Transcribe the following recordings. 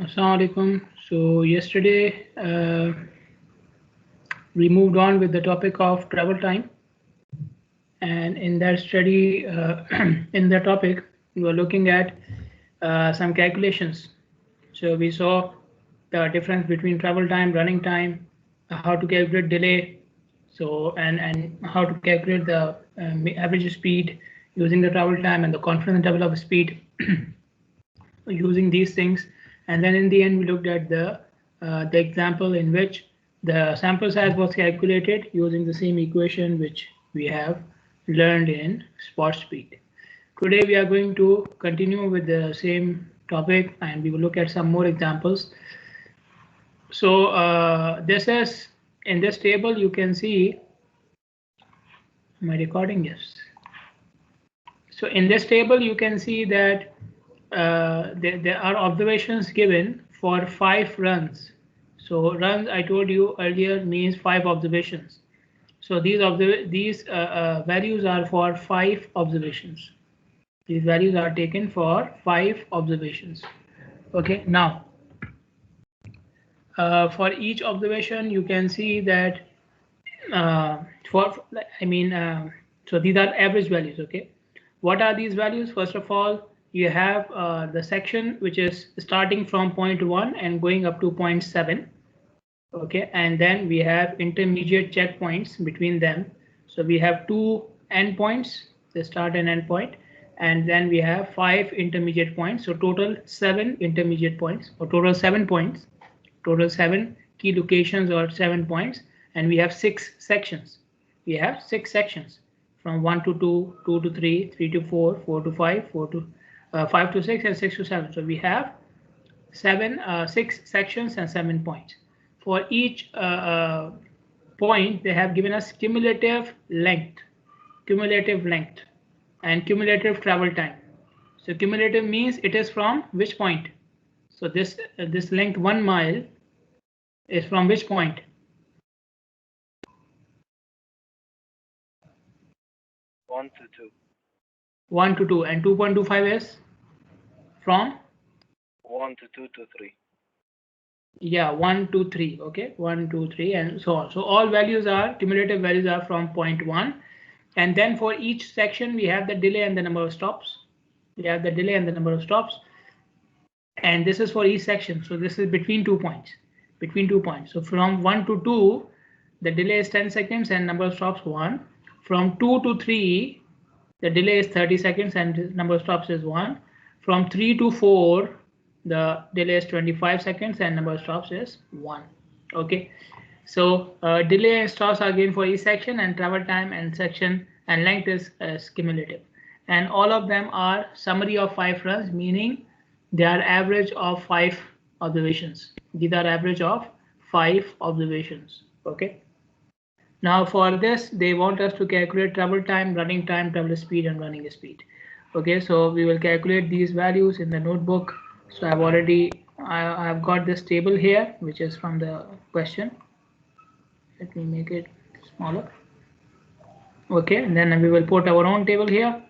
Assalamu alaikum. So yesterday we moved on with the topic of travel time, and in that study, in that topic, we were looking at some calculations. So we saw the difference between travel time, running time, how to calculate delay, so and how to calculate the average speed using the travel time and the confidence interval of speed using these things. And then in the end we looked at the example in which the sample size was calculated using the same equation which we have learned in spot speed. Today we are going to continue with the same topic and we will look at some more examples. So this is in this table you can see my recording. Yes. So in this table you can see that there are observations given for 5 runs. So runs, I told you earlier, means 5 observations. So these values are for 5 observations. These values are taken for 5 observations. Okay, now for each observation you can see that for I mean so these are average values. Okay, what are these values? First of all, you have the section which is starting from point 1 and going up to point 7. Okay, and then we have intermediate checkpoints between them. So we have 2 endpoints, the start and end point, and then we have 5 intermediate points. So total 7 intermediate points, or total 7 points, total 7 key locations or 7 points, and we have 6 sections. We have 6 sections from 1 to 2, 2 to 3, 3 to 4, 4 to 5, 4 to 5 to 6, and 6 to 7. So we have 6 sections and 7 points. For each point, they have given us cumulative length, and cumulative travel time. So cumulative means it is from which point? So this length 1 mile is from which point? 1 to 2. 1 to 2, and 2.25 is from 1 to 2 to 3. Yeah, 1 2 3. Okay, 1 2 3 and so on. So all values are cumulative values are from point 1, and then for each section we have the delay and the number of stops. We have the delay and the number of stops, and this is for each section. So this is between 2 points, so from 1 to 2 the delay is 10 seconds and number of stops 1. From 2 to 3 the delay is 30 seconds and number of stops is 1. From 3 to 4 the delay is 25 seconds and number of stops is 1. Okay, so delay and stops are given for each section, and travel time and section and length is cumulative, and all of them are summary of 5 runs, meaning they are average of 5 observations. These are average of 5 observations. Okay, now for this they want us to calculate travel time, running time, travel speed, and running speed. Okay, so we will calculate these values in the notebook. So I've got this table here which is from the question. Let me make it smaller. Okay, and then we will put our own table here.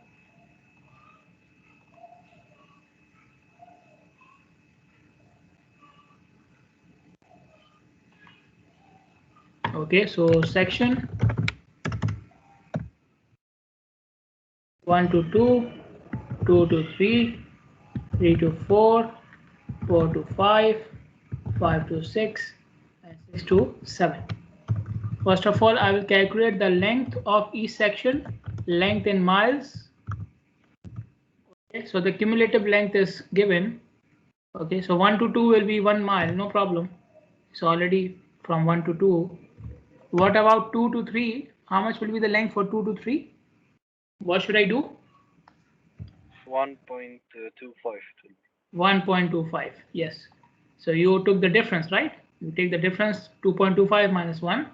Okay, so section 1 to 2, 2 to 3, 3 to 4, 4 to 5, 5 to 6, and 6 to 7. First of all, I will calculate the length of each section, length in miles. Okay, so the cumulative length is given. Okay, so 1 to 2 will be 1 mile, no problem. So already from 1 to 2. What about 2 to 3? How much will be the length for 2 to 3? What should I do? 1.25. 1.25. Yes. So you took the difference, right? You take the difference, 2.25 minus 1.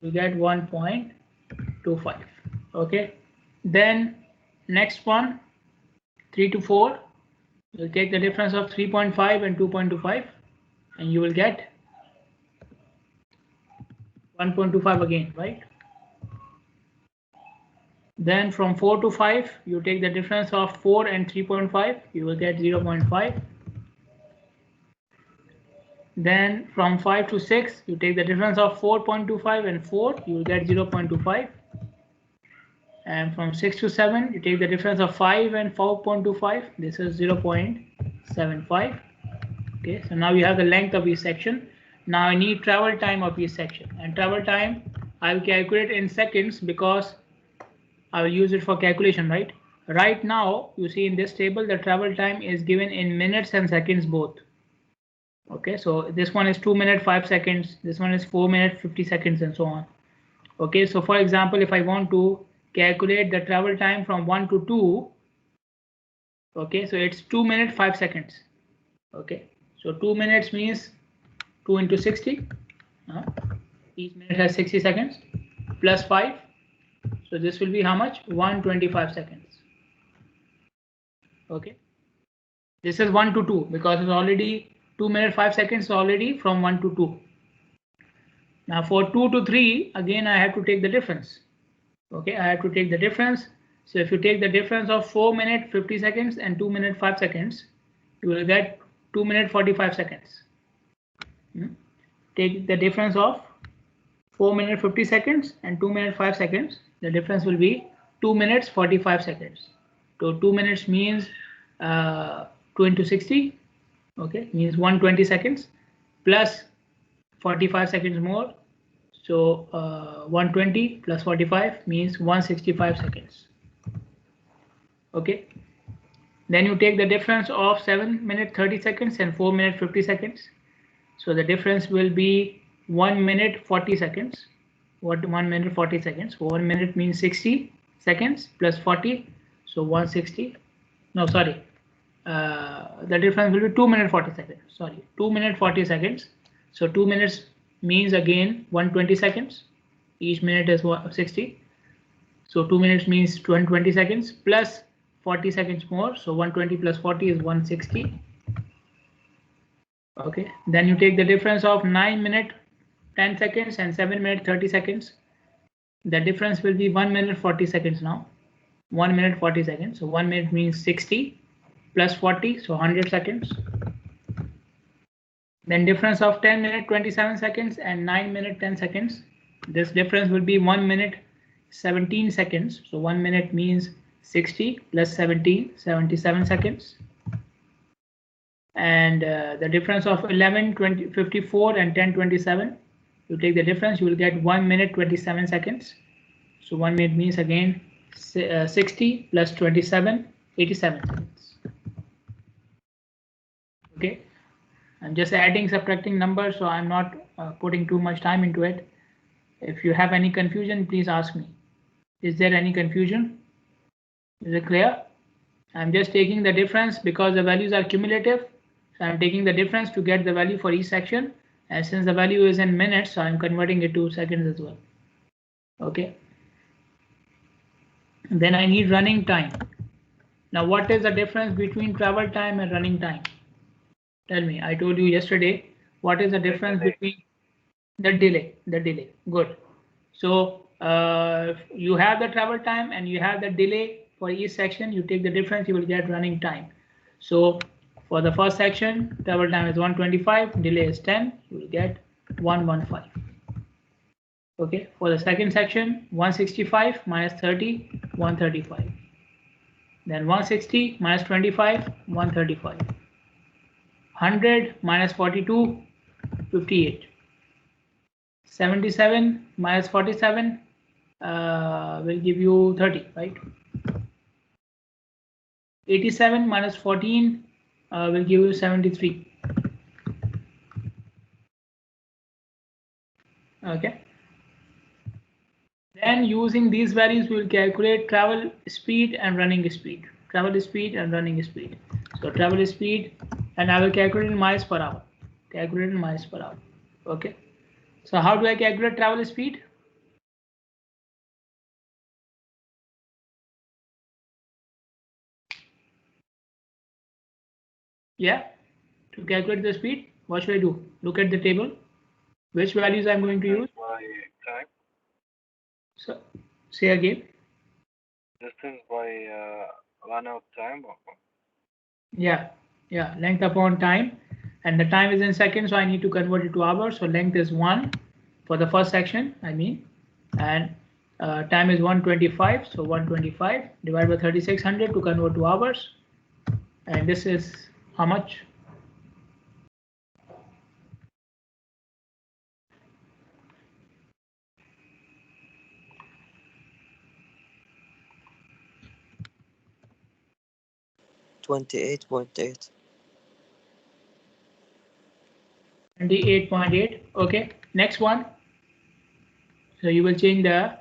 You get 1.25. Okay. Then next one, 3 to 4. You take the difference of 3.5 and 2.25, and you will get 1.25 again, right? Then from 4 to 5, you take the difference of 4 and 3.5, you will get 0.5. Then from 5 to 6, you take the difference of 4.25 and 4, you will get 0.25. And from 6 to 7, you take the difference of 5 and 4.25, this is 0.75. Okay, so now you have the length of each section. Now I need travel time of each section, and travel time I will calculate in seconds because I will use it for calculation, right? Right now, you see in this table, the travel time is given in minutes and seconds both. Okay, so this one is 2 minutes 5 seconds, this one is 4 minutes 50 seconds, and so on. Okay, so for example, if I want to calculate the travel time from 1 to 2, okay, so it's 2 minutes 5 seconds. Okay, so 2 minutes means 2 into 60. Each minute has 60 seconds plus 5. So this will be how much? 125 seconds. Okay, this is 1 to 2 because it's already 2 minutes 5 seconds already from 1 to 2. Now for 2 to 3, again I have to take the difference. Okay, I have to take the difference. So if you take the difference of 4 minutes 50 seconds and 2 minutes 5 seconds, you will get 2 minutes 45 seconds. Take the difference of 4 minutes 50 seconds and 2 minutes 5 seconds. The difference will be 2 minutes 45 seconds. So 2 minutes means 2 into 60. Okay, means 120 seconds plus 45 seconds more. So 120 plus 45 means 165 seconds. Okay, then you take the difference of 7 minutes 30 seconds and 4 minutes 50 seconds. So the difference will be 1 minute 40 seconds. What 1 minute 40 seconds? 1 minute means 60 seconds plus 40, so 160. No, sorry. The difference will be 2 minutes 40 seconds. Sorry, 2 minutes 40 seconds. So 2 minutes means again 120 seconds. Each minute is 60. So 2 minutes means 220 seconds plus 40 seconds more. So 120 plus 40 is 160. Okay, then you take the difference of 9 minutes 10 seconds and 7 minutes 30 seconds. The difference will be 1 minute 40 seconds now. 1 minute 40 seconds. So 1 minute means 60 plus 40, so 100 seconds. Then difference of 10 minutes 27 seconds and 9 minutes 10 seconds. This difference will be 1 minute 17 seconds. So 1 minute means 60 plus 17, 77 seconds. And the difference of 11 20 54 and 10 27, you take the difference, you will get 1 minute 27 seconds. So 1 minute means again 60 plus 27, 87 seconds. Okay, I'm just adding subtracting numbers, so I'm not putting too much time into it. If you have any confusion, please ask me. Is there any confusion? Is it clear? I'm just taking the difference because the values are cumulative. So I'm taking the difference to get the value for each section, and since the value is in minutes, so I'm converting it to seconds as well. Okay. Then I need running time. Now what is the difference between travel time and running time? Tell me. I told you yesterday. What is the difference between the delay? The delay. Good. So you have the travel time and you have the delay for each section. You take the difference, you will get running time. So for the first section, travel time is 125, delay is 10, you will get 115. Okay, for the second section, 165 minus 30, 135. Then 160 minus 25, 135. 100 minus 42, 58. 77 minus 47 will give you 30, right? 87 minus 14 will give you 73. Okay. Then using these values, we will calculate travel speed and running speed. Travel speed and running speed. So travel speed, and I will calculate in miles per hour. Calculate in miles per hour. Okay. So how do I calculate travel speed? Yeah. To calculate the speed, what should I do? Look at the table. Which values I'm going to use? Time. So say again. Distance by run out time. Yeah, yeah, length upon time, and the time is in seconds, so I need to convert it to hours. So length is 1 for the first section, I mean, and time is 125. So 125 divided by 3600 to convert to hours, and this is how much? $28.8. 28.8. Okay, next one. So you will change the,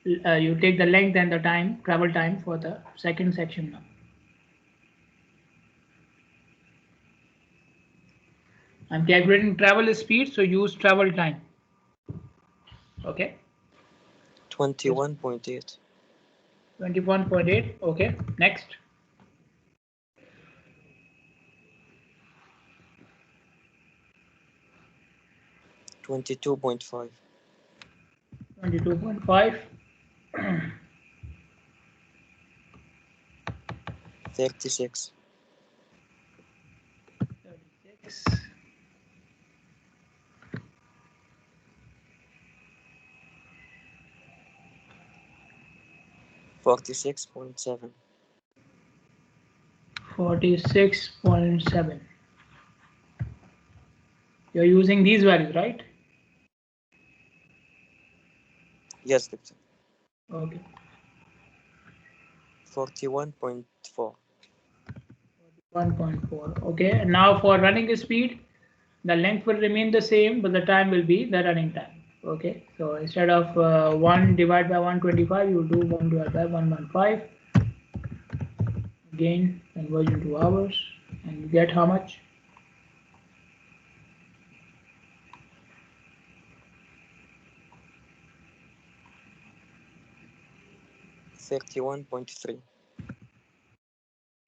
you take the length and the time, travel time for the second section now. I'm calculating travel speed, so use travel time. Okay. 21.8. 21.8. Okay. Next. 22.5. 22.5. 36. 36. 46.7. 46.7. You're using these values, right? Yes, doctor. Okay. 41.4. 1.4. Okay. And now for running speed, the length will remain the same, but the time will be the running time. Okay. So instead of 1 divided by 125, you do 1 divided by 115. Again, conversion to hours, and you get how much? 31.3.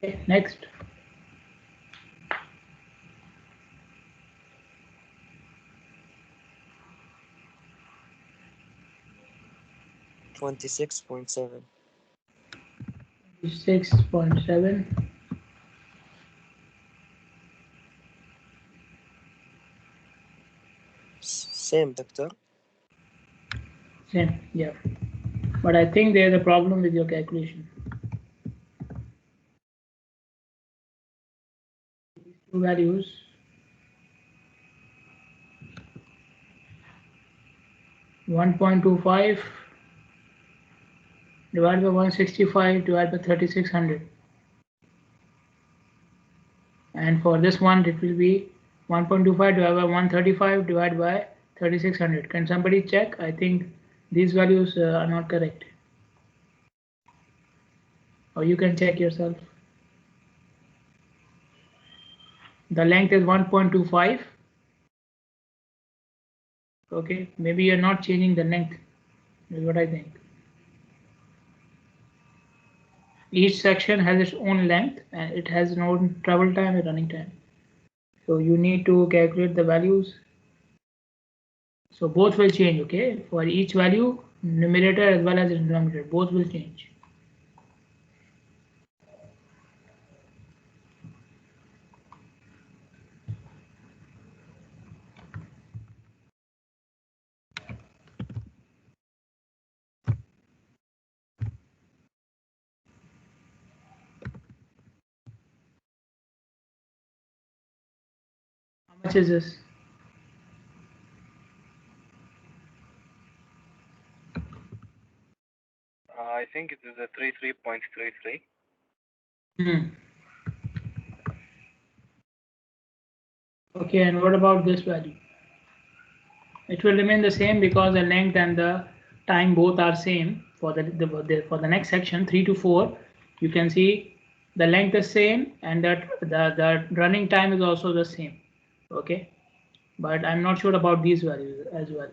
Okay, next. $26.7. 6.7. Same, doctor. Same, yeah. But I think there's a problem with your calculation. These two values. $1.25 divided by 165 divided by 3600. And for this one, it will be 1.25 divided by 135 divided by 3600. Can somebody check? I think these values are not correct. Or you can check yourself. The length is 1.25. Okay, maybe you're not changing the length, is what I think. Each section has its own length and it has its own travel time and running time. So you need to calculate the values. So both will change, okay? For each value, numerator as well as denominator, both will change. How much is this? I think it is a 33.33. Okay, and what about this value? It will remain the same because the length and the time both are same. For the next section 3 to 4, you can see the length is same and that the running time is also the same. Okay, but I'm not sure about these values as well.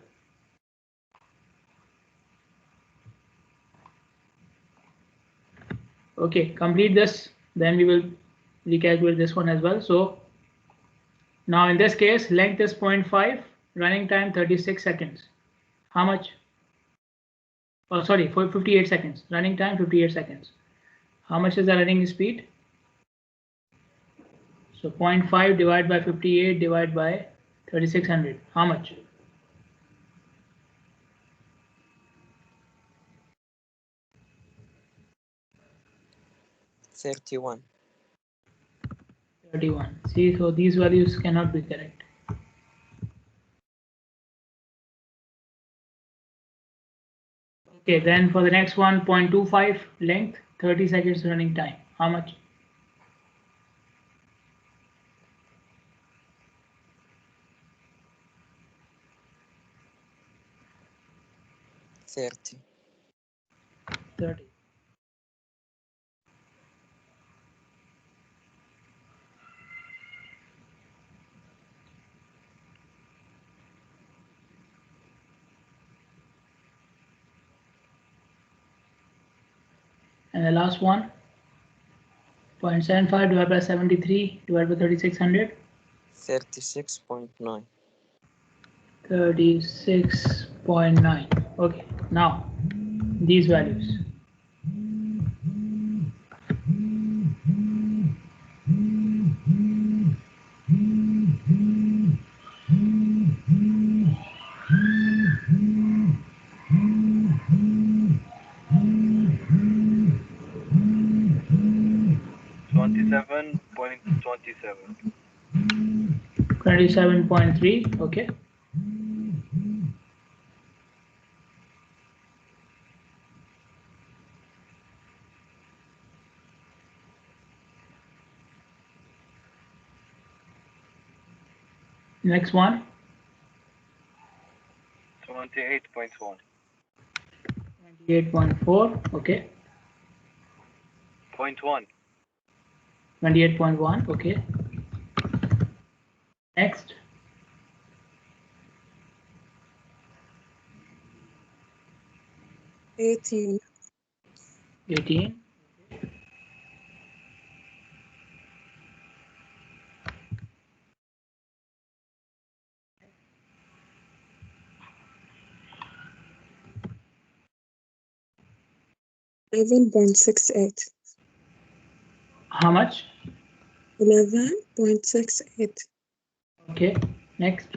Okay, complete this, then we will recalculate this one as well. So now in this case, length is 0.5, running time 36 seconds. How much? Oh, sorry, for 58 seconds. Running time 58 seconds. How much is the running speed? So 0.5 divided by 58 divided by 3600. How much? 31. 31. See, so these values cannot be correct. Okay, then for the next one, 0.25 length, 30 seconds running time. How much? 30. 30. And the last one, 0.75 divided by 73 divided by 3600. 36.9. 36.9. Okay, now these values. $27.27. 27.3. Okay. Next one. 28.1. 28.4. Okay. 0.1. 28.1. Okay. Next. 18. 18. 11.68. How much? 11.68. Okay. Next.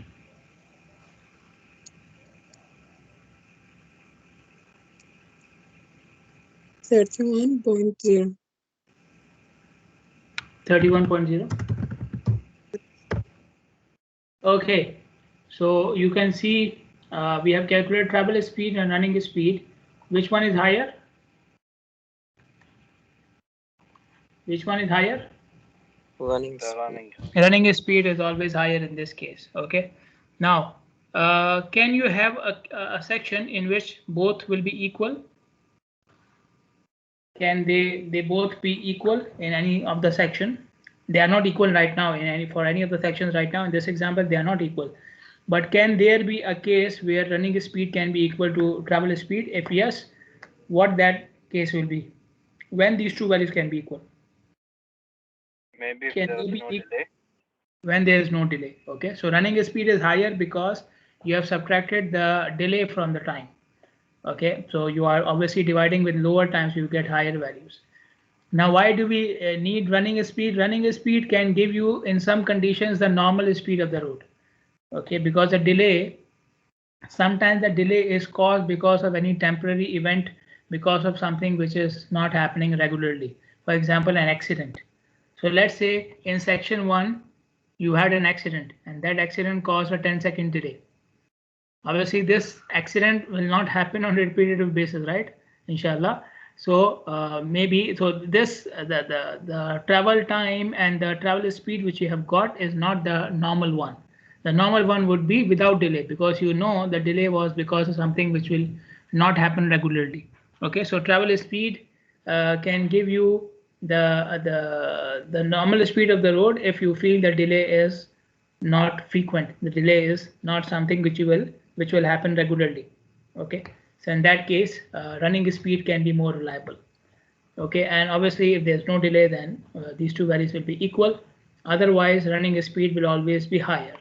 31.0. 31.0. Okay. So you can see we have calculated travel speed and running speed. Which one is higher? Which one is higher? Running The speed. running. Running speed is always higher in this case. Okay. Now, can you have a section in which both will be equal? Can they both be equal in any of the section? They are not equal right now in any for any of the sections right now. In this example, they are not equal. But can there be a case where running speed can be equal to travel speed? If yes, what that case will be? When these two values can be equal? Maybe if Can there they is be no equal? delay. When there is no delay. Okay, so running speed is higher because you have subtracted the delay from the time. Okay, so you are obviously dividing with lower times, you get higher values. Now, why do we need running speed? Running speed can give you in some conditions the normal speed of the road. Okay, because the delay, sometimes the delay is caused because of any temporary event, because of something which is not happening regularly. For example, an accident. So let's say in section 1, you had an accident and that accident caused a 10-second delay. Obviously, this accident will not happen on a repetitive basis, right? Inshallah. So maybe so this the travel time and the travel speed which you have got is not the normal one. The normal one would be without delay because you know the delay was because of something which will not happen regularly. Okay, so travel speed can give you the normal speed of the road if you feel the delay is not frequent. The delay is not something which will happen regularly. Okay, so in that case, running speed can be more reliable. Okay, and obviously if there's no delay, then these two values will be equal. Otherwise, running speed will always be higher.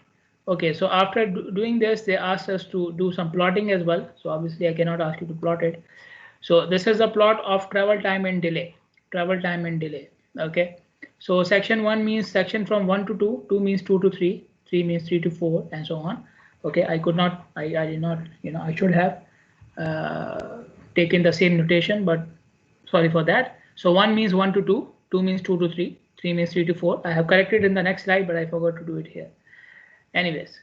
Okay, so after doing this, they asked us to do some plotting as well. So obviously I cannot ask you to plot it. So this is a plot of travel time and delay. Travel time and delay. Okay. So section 1 means section from 1 to 2, 2 means 2 to 3, 3 means 3 to 4, and so on. Okay, I could not, I did not, I should have taken the same notation, but sorry for that. So 1 means 1 to 2, 2 means 2 to 3, 3 means 3 to 4. I have corrected in the next slide, but I forgot to do it here. Anyways,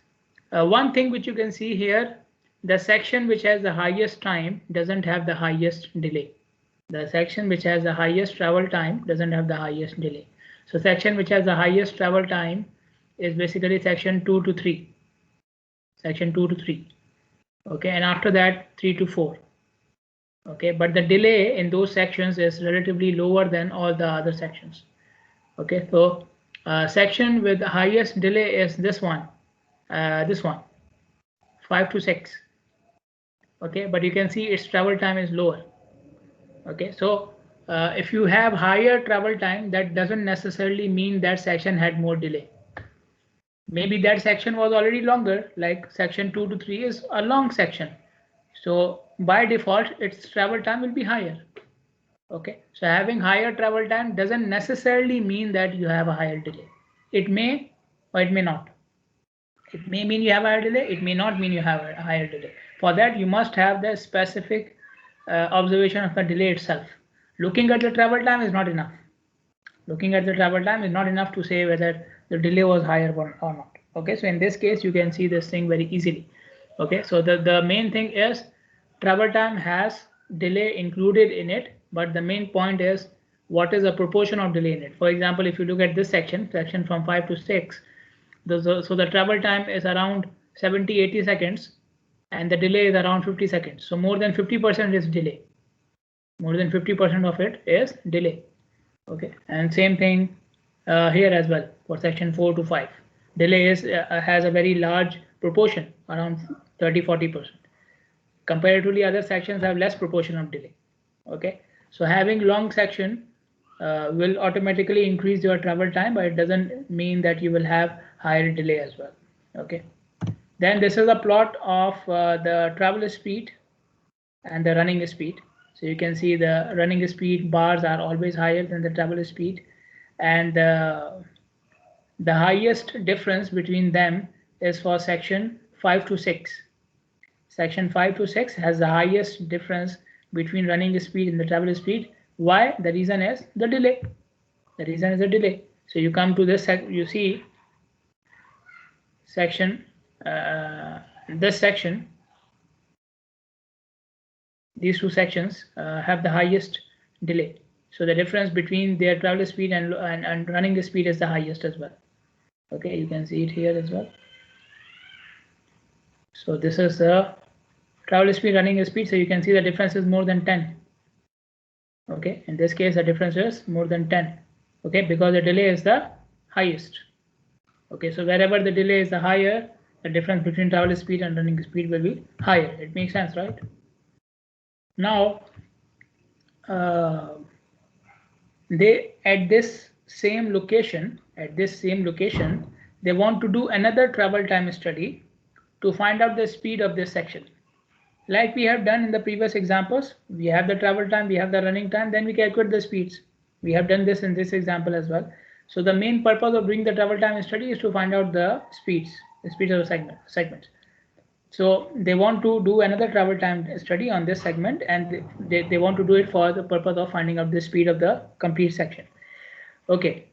one thing which you can see here, the section which has the highest time doesn't have the highest delay. The section which has the highest travel time doesn't have the highest delay. So section which has the highest travel time is basically section 2 to 3. Section 2 to 3. Okay, and after that 3 to 4. Okay, but the delay in those sections is relatively lower than all the other sections. Okay, so section with the highest delay is this one, 5 to 6. Okay, but you can see its travel time is lower. Okay, so if you have higher travel time, that doesn't necessarily mean that section had more delay. Maybe that section was already longer, like section 2 to 3 is a long section. So by default, its travel time will be higher. Okay, so having higher travel time doesn't necessarily mean that you have a higher delay. It may or it may not. It may mean you have a higher delay, it may not mean you have a higher delay. For that, you must have the specific observation of the delay itself. Looking at the travel time is not enough. Looking at the travel time is not enough to say whether the delay was higher or not. Okay, so in this case, you can see this thing very easily. Okay, so the main thing is travel time has delay included in it, but the main point is what is the proportion of delay in it. For example, if you look at this section from 5 to 6, so the travel time is around 70-80 seconds and the delay is around 50 seconds. So more than 50% is delay. More than 50% of it is delay. Okay, and same thing here as well for section 4 to 5. Delay has a very large proportion, around 30-40%. Comparatively, other sections have less proportion of delay. Okay, so having long section will automatically increase your travel time, but it doesn't mean that you will have higher delay as well. Okay, then this is a plot of the travel speed and the running speed. So you can see the running speed bars are always higher than the travel speed, and the highest difference between them is for section 5 to 6. Section 5 to 6 has the highest difference between running speed and the travel speed. Why? The reason is the delay. The reason is the delay. So you come to this, you see section, this section, these two sections have the highest delay. So the difference between their travel speed and running speed is the highest as well. Okay, you can see it here as well. So this is the travel speed, running speed. So you can see the difference is more than 10. Okay, in this case the difference is more than 10. Okay, because the delay is the highest. Okay, so wherever the delay is the higher, the difference between travel speed and running speed will be higher. It makes sense, right? Now they at this same location, they want to do another travel time study to find out the speed of this section. Like we have done in the previous examples, we have the travel time, we have the running time, then we calculate the speeds. We have done this in this example as well. So the main purpose of doing the travel time study is to find out the speeds of the segments. So they want to do another travel time study on this segment, and they want to do it for the purpose of finding out the speed of the complete section. Okay,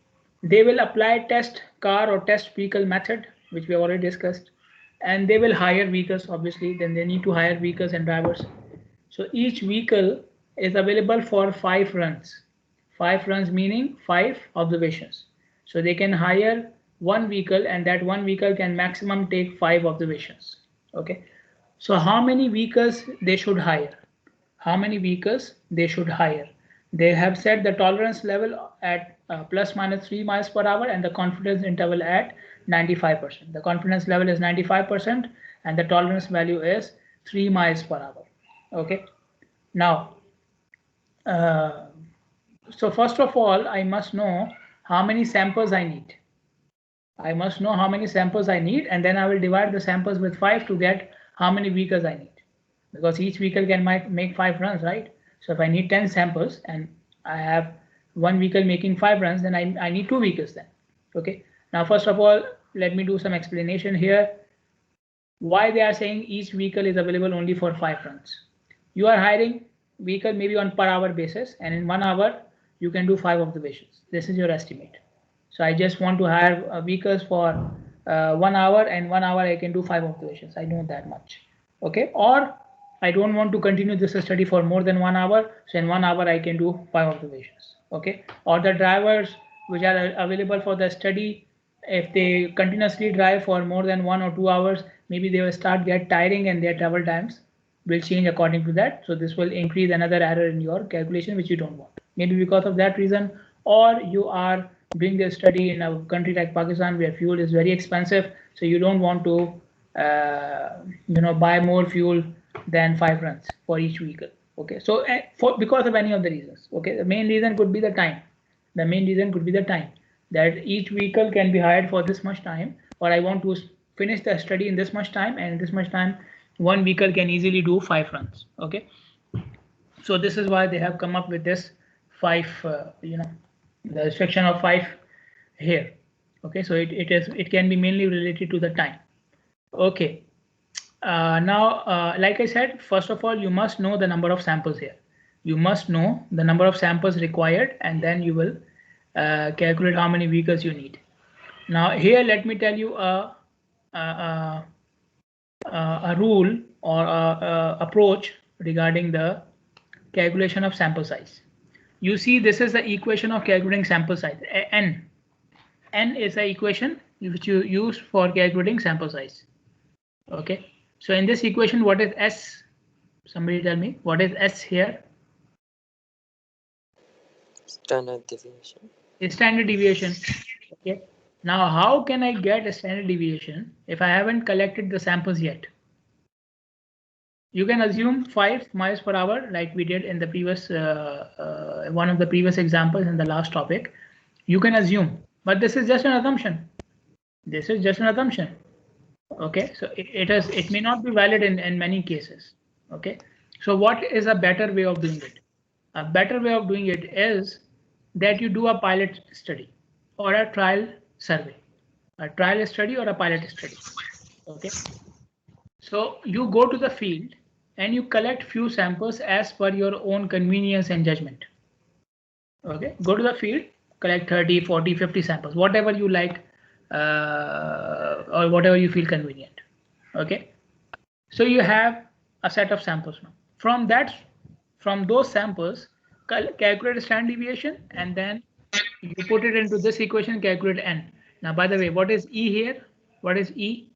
they will apply test car or test vehicle method, which we have already discussed, and they will hire vehicles. Obviously, then they need to hire vehicles and drivers. So each vehicle is available for 5 runs. 5 runs meaning 5 observations. So they can hire one vehicle, and that one vehicle can maximum take 5 observations. Okay, so how many vehicles they should hire? They have set the tolerance level at plus minus 3 miles per hour and the confidence interval at 95%. The confidence level is 95% and the tolerance value is 3 miles per hour. Okay, now so first of all, I must know how many samples I need. I must know how many samples I need, and then I will divide the samples with 5 to get how many vehicles I need. Because each vehicle can make 5 runs, right? So if I need 10 samples and I have one vehicle making 5 runs, then I need 2 vehicles then. Okay. Now, first of all, let me do some explanation here. Why they are saying each vehicle is available only for 5 runs. You are hiring vehicle maybe on per hour basis, and in 1 hour you can do 5 observations. This is your estimate. So I just want to hire vehicles for 1 hour, and 1 hour I can do 5 observations. I know that much. Okay. Or I don't want to continue this study for more than 1 hour. So in 1 hour I can do 5 observations. Okay. Or the drivers which are available for the study, if they continuously drive for more than 1 or 2 hours, maybe they will start get tiring and their travel times will change according to that. So this will increase another error in your calculation, which you don't want. Maybe because of that reason, or you are doing the study in a country like Pakistan where fuel is very expensive, so you don't want to buy more fuel than 5 runs for each vehicle. Okay, so because of any of the reasons. Okay, the main reason could be the time. The main reason could be the time, that each vehicle can be hired for this much time, or I want to finish the study in this much time, and in this much time one vehicle can easily do 5 runs. Okay, so this is why they have come up with this 5 the restriction of 5 here. Okay, so it can be mainly related to the time. Okay, now like I said, first of all you must know the number of samples here. You must know the number of samples required, and then you will calculate how many vehicles you need. Now here let me tell you a rule or a approach regarding the calculation of sample size. You see, this is the equation of calculating sample size. N is the equation which you use for calculating sample size. Okay, so in this equation, what is S? Somebody tell me, what is S here? Standard deviation. Standard deviation. Okay, now how can I get a standard deviation if I haven't collected the samples yet? You can assume 5 miles per hour like we did in the previous one of the previous examples in the last topic. You can assume, but this is just an assumption. This is just an assumption. Okay, so it may not be valid in many cases. Okay, so what is a better way of doing it? A better way of doing it is that you do a pilot study or a trial survey, a trial study or a pilot study. Okay, so you go to the field and you collect few samples as per your own convenience and judgment. Okay, go to the field, collect 30, 40, 50 samples, whatever you like, or whatever you feel convenient. Okay, so you have a set of samples now. From those samples, calculate standard deviation, and then you put it into this equation, calculate N. Now, by the way, what is E here? What is E?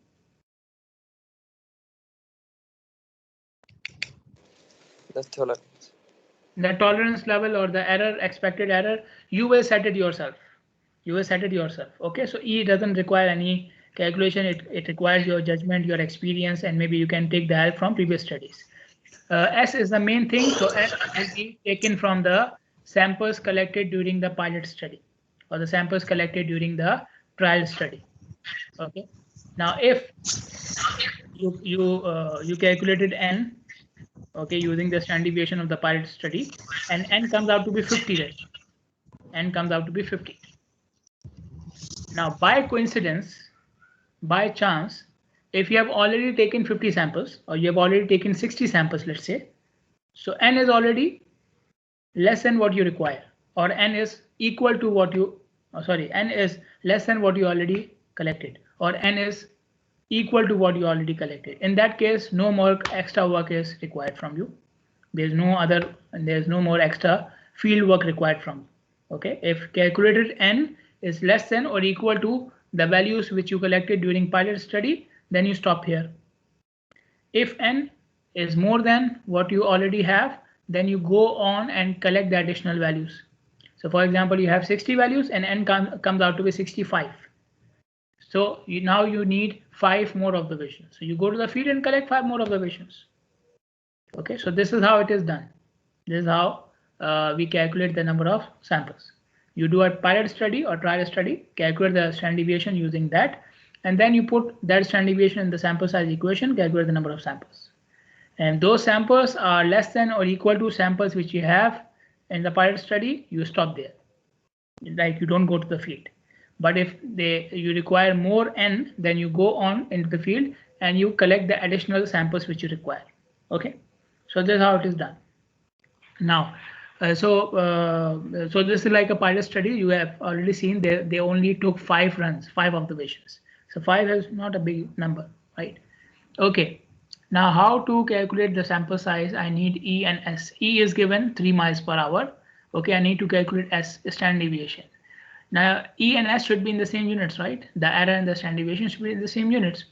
The tolerance. The tolerance level or the error, expected error, you will set it yourself. You will set it yourself. Okay, so E doesn't require any calculation. It requires your judgment, your experience, and maybe you can take the help from previous studies. S is the main thing. So S will be taken from the samples collected during the pilot study or the samples collected during the trial study. Okay. Now, if you calculated N, okay, using the standard deviation of the pilot study, and N comes out to be 50. N comes out to be 50. Now, by coincidence, by chance, if you have already taken 50 samples or you have already taken 60 samples, let's say, so N is already less than what you require, or N is equal to what you, N is less than what you already collected, or N is equal to what you already collected. In that case, no more extra work is required from you. There's no more extra field work required from you. Okay, if calculated N is less than or equal to the values which you collected during pilot study, then you stop here. If N is more than what you already have, then you go on and collect the additional values. So for example, you have 60 values and N comes out to be 65. So now you need 5 more observations. So you go to the field and collect 5 more observations. Okay, so this is how it is done. This is how we calculate the number of samples. You do a pilot study or trial study, calculate the standard deviation using that, and then you put that standard deviation in the sample size equation, calculate the number of samples. And those samples are less than or equal to samples which you have in the pilot study, you stop there. Like you don't go to the field. But if you require more n, then you go on into the field and you collect the additional samples which you require. Okay, so this is how it is done. Now, so this is like a pilot study. You have already seen they only took 5 runs, 5 observations. So 5 is not a big number, right? Okay. Now, how to calculate the sample size? I need E and S. E is given 3 miles per hour. Okay, I need to calculate S, standard deviation. Now, E and S should be in the same units, right? The error and the standard deviation should be in the same units.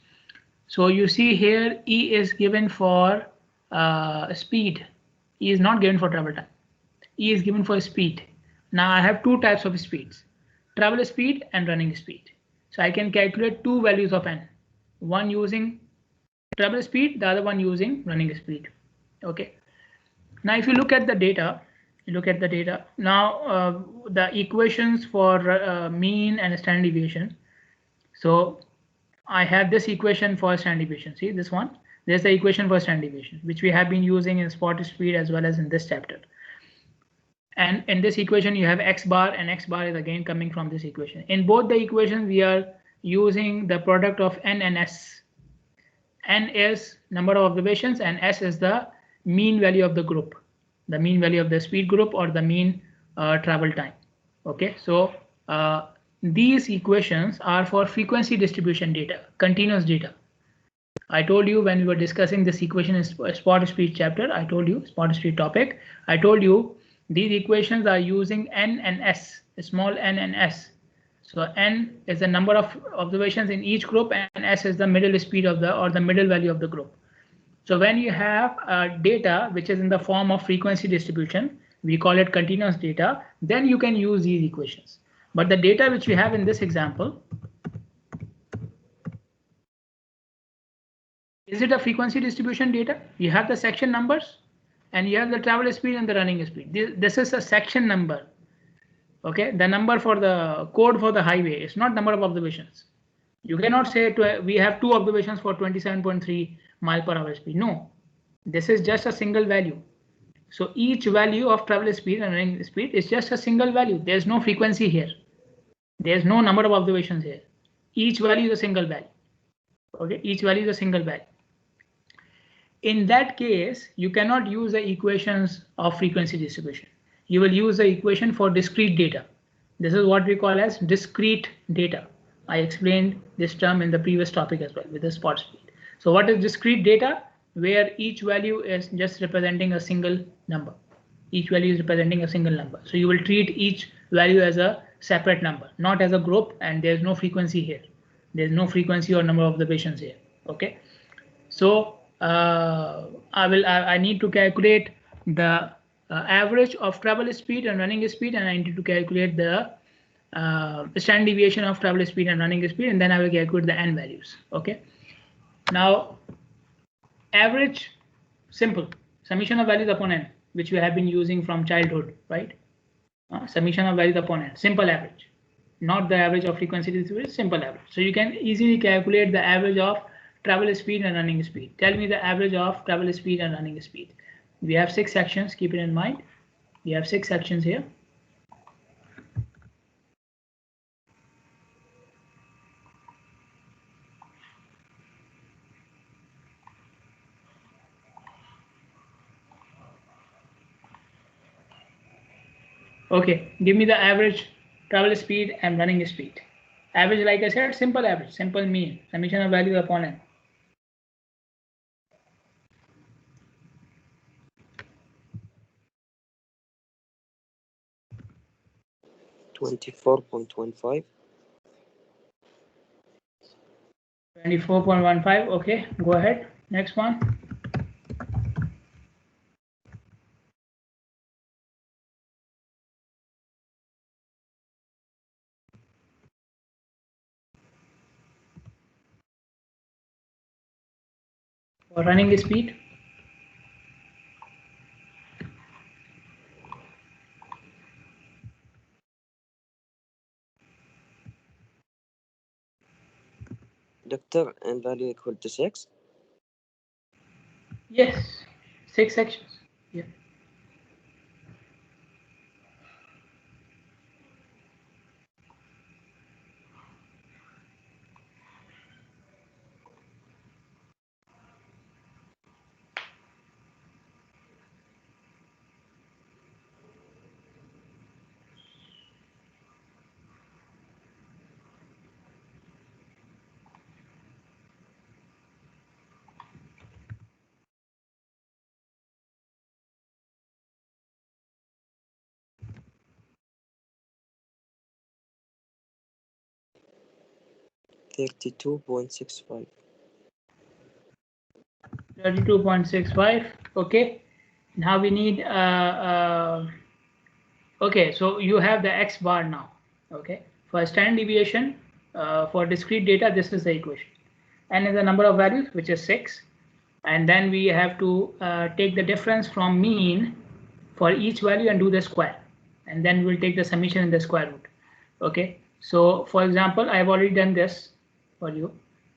So you see here, E is given for speed. E is not given for travel time. E is given for speed. Now I have 2 types of speeds, travel speed and running speed. So I can calculate 2 values of n, one using travel speed, the other one using running speed. Okay. Now if you look at the data, now the equations for mean and standard deviation. So I have this equation for standard deviation. See this one. There's the equation for standard deviation, which we have been using in spot speed as well as in this chapter. And in this equation, you have x bar, and x bar is again coming from this equation. In both the equations, we are using the product of n and s. N is number of observations, and s is the mean value of the group, the mean value of the speed group, or the mean travel time. Okay, so these equations are for frequency distribution data, continuous data. I told you when we were discussing this equation in spot speed chapter, I told you spot speed topic, I told you these equations are using n and s, small n and s. So n is the number of observations in each group, and s is the middle speed of the middle value of the group. So when you have data which is in the form of frequency distribution, we call it continuous data, then you can use these equations. But the data which we have in this example, is it a frequency distribution data? You have the section numbers and you have the travel speed and the running speed. This is a section number. Okay, the number for the code for the highway is not number of observations. You cannot say we have 2 observations for 27.3 mile per hour speed. No, this is just a single value. So each value of travel speed and running speed is just a single value. There's no frequency here. There's no number of observations here. Each value is a single value. Okay, each value is a single value. In that case, you cannot use the equations of frequency distribution. You will use the equation for discrete data. This is what we call as discrete data. I explained this term in the previous topic as well with the spot speed. So what is discrete data? Where each value is just representing a single number. Each value is representing a single number. So you will treat each value as a separate number, not as a group, and there's no frequency here. There's no frequency or number of observations here. Okay. So I need to calculate the average of travel speed and running speed, and I need to calculate the standard deviation of travel speed and running speed, and then I will calculate the n values. Okay. Now, average, simple, summation of values upon n, which we have been using from childhood, right? Summation of values upon n, simple average, not the average of frequency distribution, simple average. So you can easily calculate the average of travel speed and running speed. Tell me the average of travel speed and running speed. We have 6 sections, keep it in mind. We have 6 sections here. Okay, give me the average travel speed and running speed. Average, like I said, simple average, simple mean, summation of value upon n. $24.15. 24.15. Okay, go ahead. Next one. For running speed. Doctor, and value equal to 6? Yes, 6 sections. Yeah. $32.65. 32.65. Okay. Now we need okay, so you have the X bar now. Okay. For standard deviation, for discrete data, this is the equation. N is the number of values, which is 6. And then we have to take the difference from mean for each value and do the square. And then we'll take the summation in the square root. Okay. So for example, I've already done this for you.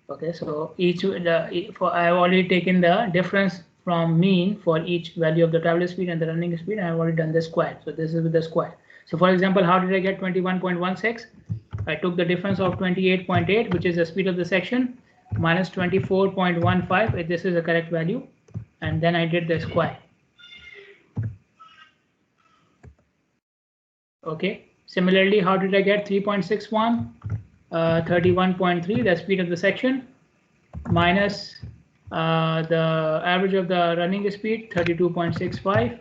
Okay. So I have already taken the difference from mean for each value of the travel speed and the running speed. And I've already done the square. So this is with the square. So for example, how did I get 21.16? I took the difference of 28.8, which is the speed of the section, minus 24.15, if this is the correct value, and then I did the square. Okay. Similarly, how did I get 3.61? 31.3, the speed of the section, minus the average of the running speed, 32.65.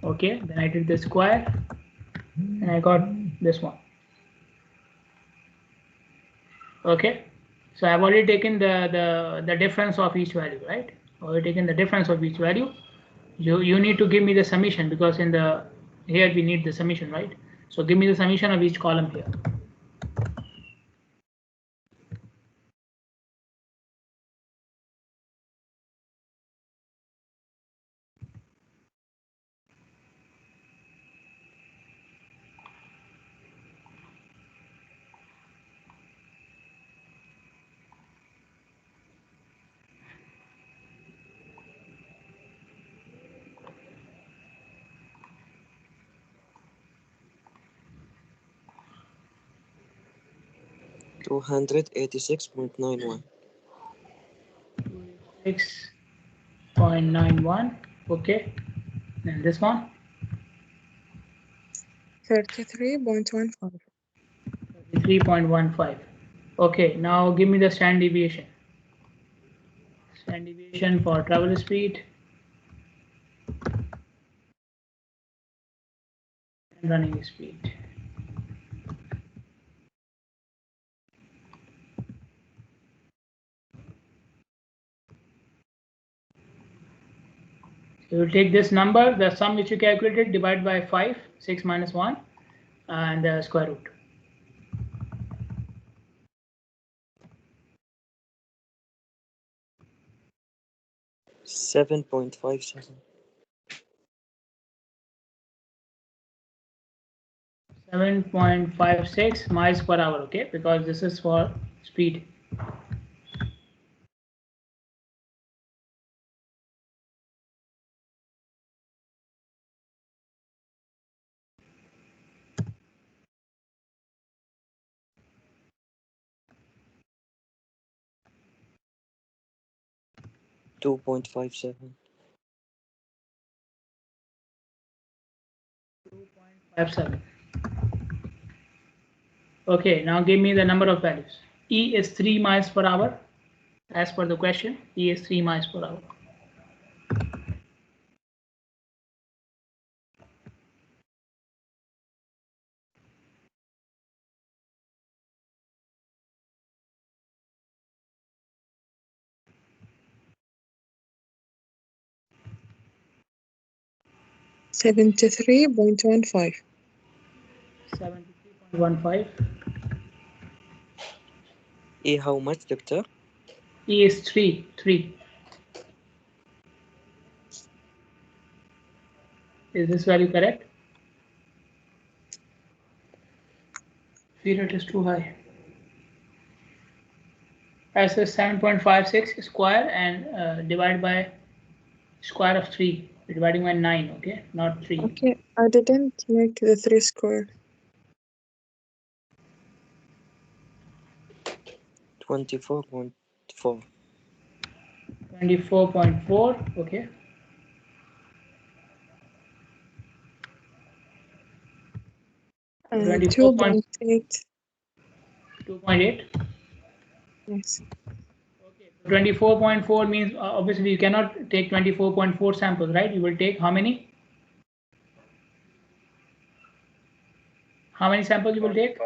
Okay, then I did the square, and I got this one. Okay, so I've already taken the difference of each value, right? Already taken the difference of each value. You need to give me the summation, because in the here we need the summation, right? So give me the summation of each column here. $286.91. 6.91. Okay, and this one, 33.15. 3.15. Okay, now give me the standard deviation. Standard deviation for travel speed and running speed. So you take this number, the sum which you calculated, divide by 5, 6 minus 1, and the square root. 7.57. 7.56 miles per hour, okay, because this is for speed. $2.57. 2.57. Okay, now give me the number of values. E is 3 miles per hour. As per the question, E is 3 miles per hour. $73.15. 73.15. E how much, doctor? E is 3. Is this value correct? Feed rate is too high. S is 7.56 square and divided by square of 3, dividing by 9, okay, not 3. Okay, I didn't make the 3 square. 24.4. 24.4, okay. Uh, 24.8. 2.8. Yes. Okay. 24.4 means obviously you cannot take 24.4 samples, right? You will take how many? How many samples you will take?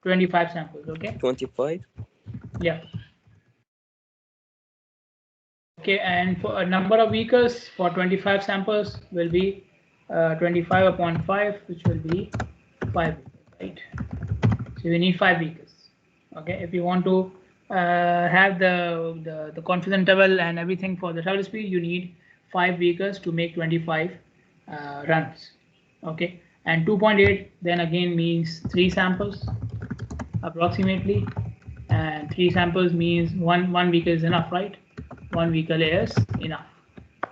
25 samples, okay? 25. Yeah. Okay, and for a number of vehicles for 25 samples will be 25 upon 5, which will be 5, right? So you need 5 vehicles. Okay, if you want to have the confidence interval and everything for the travel speed, you need 5 vehicles to make 25 runs. Okay, and 2.8 then again means 3 samples approximately, and 3 samples means one vehicle is enough, right? One vehicle is enough.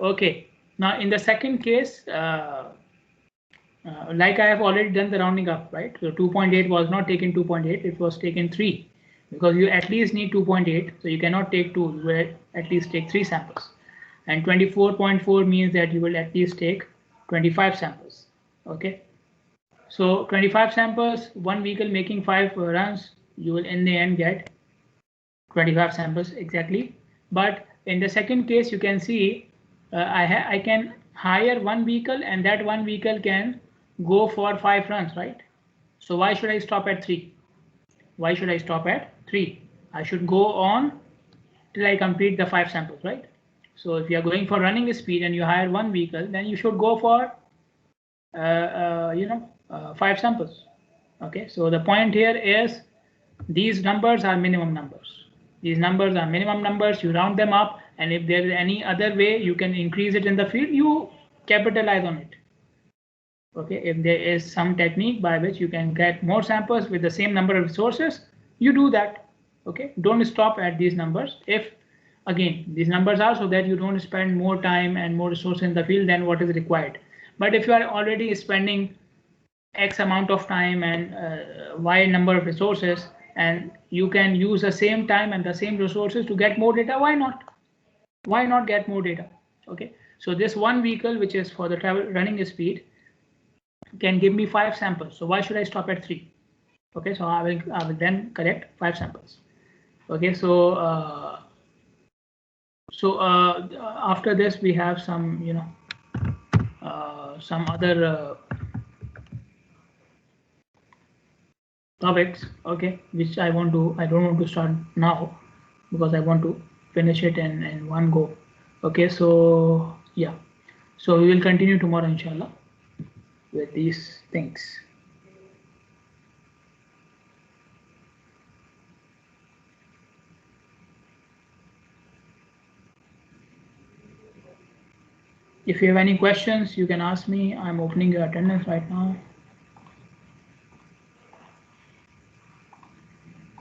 Okay, now in the second case, like I have already done the rounding up, right? So 2.8 was not taken 2.8, it was taken 3, because you at least need 2.8, so you cannot take 2, you will at least take 3 samples. And 24.4 means that you will at least take 25 samples. Okay, so 25 samples, one vehicle making 5 runs, you will in the end get 25 samples exactly. But in the second case, you can see I can hire one vehicle and that one vehicle can go for 5 runs, right? So why should I stop at 3? Why should I stop at 3? I should go on till I complete the 5 samples, right? So if you are going for running speed and you hire one vehicle, then you should go for 5 samples. Okay, so the point here is these numbers are minimum numbers. These numbers are minimum numbers, you round them up, and if there is any other way you can increase it in the field, you capitalize on it. Okay, if there is some technique by which you can get more samples with the same number of resources, you do that. Okay, don't stop at these numbers. If again these numbers are so that you don't spend more time and more resources in the field than what is required. But if you are already spending X amount of time and Y number of resources, and you can use the same time and the same resources to get more data, why not? Why not get more data? Okay, so this one vehicle, which is for the travel running speed, can give me 5 samples. So why should I stop at 3? Okay, so I will then collect 5 samples. Okay, so after this we have some some other topics, okay, which I don't want to start now because I want to finish it in one go. Okay, so yeah, so we will continue tomorrow inshallah with these things. If you have any questions, you can ask me. I'm opening your attendance right now.